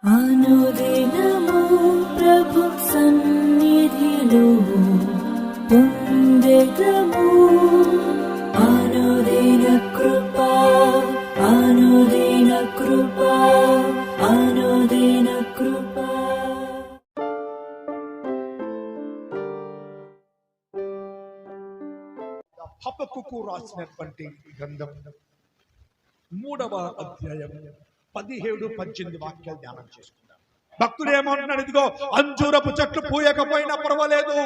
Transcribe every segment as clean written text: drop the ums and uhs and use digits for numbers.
అనుదినము ప్రభు సన్నిధిలో పొందెదము అనుదిన కృపా, అనుదిన కృపా, అనుదిన కృపా. హబక్కూకు రాసినటువంటి గ్రంథం 3వ అధ్యాయం 17-18 వాక్యాలు ధ్యానం చేసుకుందాం. భక్తుడు ఏమంటున్నాడు? ఇదిగో అంజూరపు చెట్లు పూయకపోయినా పర్వాలేదు,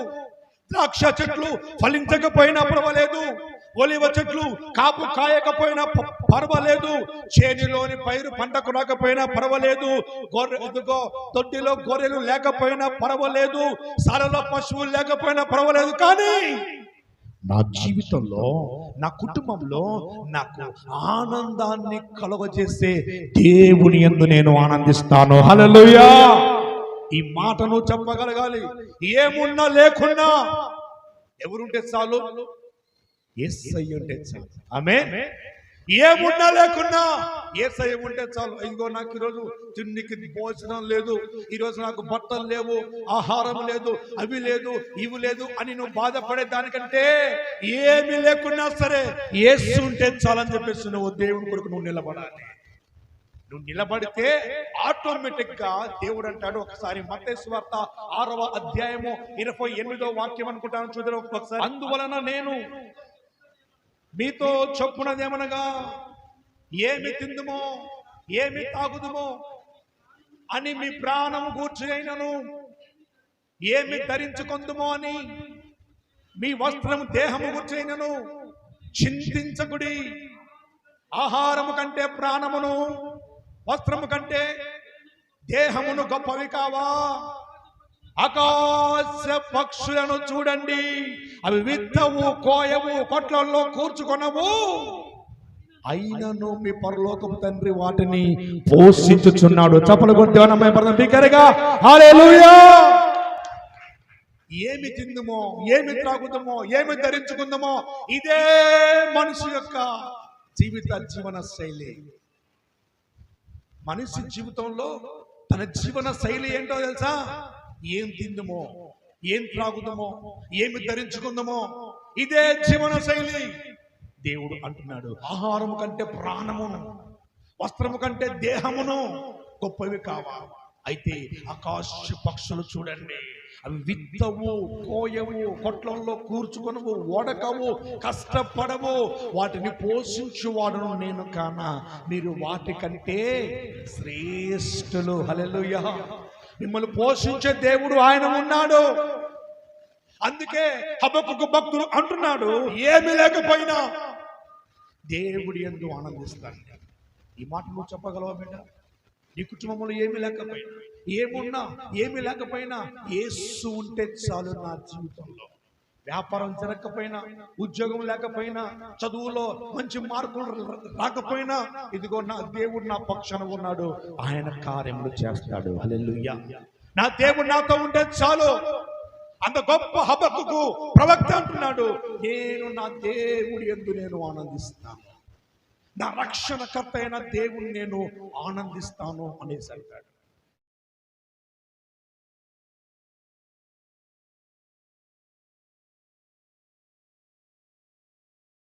ద్రాక్ష చెట్లు ఫలించకపోయినా పర్వాలేదు, ఒలివ చెట్లు కాపు కాయకపోయినా పర్వాలేదు, చేనిలోని పైరు పంటకు రాకపోయినా పర్వాలేదు, ఇదిగో తొట్టిలో గొర్రెలు లేకపోయినా పర్వాలేదు, సాలలో పశువులు లేకపోయినా పర్వాలేదు, కానీ నా జీవితంలో, నా కుటుంబంలో నాకు ఆనందాన్ని కలుగజేసే దేవుని యందు నేను ఆనందిస్తాను. హల్లెలూయా! ఈ మాటను చెప్పగలగాలి. ఏమున్నా లేకున్నా ఎవరుంటే చాలు? యేసయ్య ఉంటే చాలు. ఆమేన్. ఏమున్నా లేకున్నా యేసయ్య ఉంటే చాలు. ఇదిగో నాకు ఈరోజు తిండికి భోజనం లేదు, ఈరోజు నాకు బట్టలు లేవు, ఆహారం లేదు, అవి లేదు, ఇవి లేదు అని నువ్వు బాధపడే దానికంటే ఏమి లేకున్నా సరే యేసు ఉంటే చాలని చెప్పేసి నువ్వు దేవుని కొరకు నువ్వు నిలబడాలి. నువ్వు నిలబడితే ఆటోమేటిక్ గా దేవుడు అంటాడు. ఒకసారి మత్తయి సువార్త 6వ అధ్యాయము 28వ వాక్యం అనుకుంటాను, చూద్దాం ఒకసారి. అందువలన నేను మీతో చెప్పున్నదేమనగా, ఏమి తిందుమో ఏమి తాగుదుమో అని మీ ప్రాణము గూర్చి అయినను, ఏమి ధరించుకొందుమో అని మీ వస్త్రము దేహము గూర్చి అయినను చింతించకుడి. ఆహారము కంటే ప్రాణమును, వస్త్రము కంటే దేహమును గొప్పవి కావా? ఆకాశ పక్షులను చూడండి, అవి విత్తవు, కోయవు, కొట్లలో కూర్చుకొనవు, అయినను మీ పరలోకపు తండ్రి వాటిని పోషించుచున్నాడు. చప్పలు కొట్టి బిగ్గరగా హల్లెలూయా! ఏమి తిందుమో, ఏమి త్రాగుదామో, ఏమి ధరించుకుందామో ఇదే మనిషి యొక్క జీవన శైలి. మనిషి జీవితంలో తన జీవన శైలి ఏంటో తెలుసా? ఏం తిందుమో, ఏం త్రాగుదామో, ఏమి ధరించుకుందామో ఇదే జీవన శైలి. దేవుడు అంటున్నాడు, ఆహారము కంటే ప్రాణమును, వస్త్రము కంటే దేహమును గొప్పవి కావా? అయితే ఆకాశ పక్షులు చూడండి, అవి విత్తవు, కోయవు, కొట్లంలో కూర్చుకొనవు, ఓడకవు, కష్టపడవు, వాటిని పోషించువాడును నేను కానా? మీరు వాటికంటే శ్రేష్ఠులు. హల్లెలూయా! మిమ్మల్ని పోషించే దేవుడు ఆయన ఉన్నాడు. అందుకే హబక్కూకు భక్తుడు అంటున్నాడు, ఏమి లేకపోయినా దేవుడి యందు ఆనందిస్తాను. ఈ మాట నువ్వు చెప్పగలవా బిడ్డ? నీ కుటుంబంలో ఏమి లేకపోయినా, ఏమున్నా ఏమి లేకపోయినా యేసు ఉంటే చాలు నా జీవితంలో. వ్యాపారం జరగకపోయినా, ఉద్యోగం లేకపోయినా, చదువులో మంచి మార్కులు రాకపోయినా, ఇదిగో నా దేవుడు నా పక్షాన ఉన్నాడు, ఆయన కార్యములు చేస్తాడు. హల్లెలూయా! నా దేవుడు నాతో ఉంటే చాలు. అంత గొప్ప హబక్కూకు ప్రవక్త అంటున్నాడు, నేను నా దేవుడి యందు నేను ఆనందిస్తాను, నా రక్షణకర్త అయిన దేవుని నేను ఆనందిస్తాను అనేసి అంటాడు.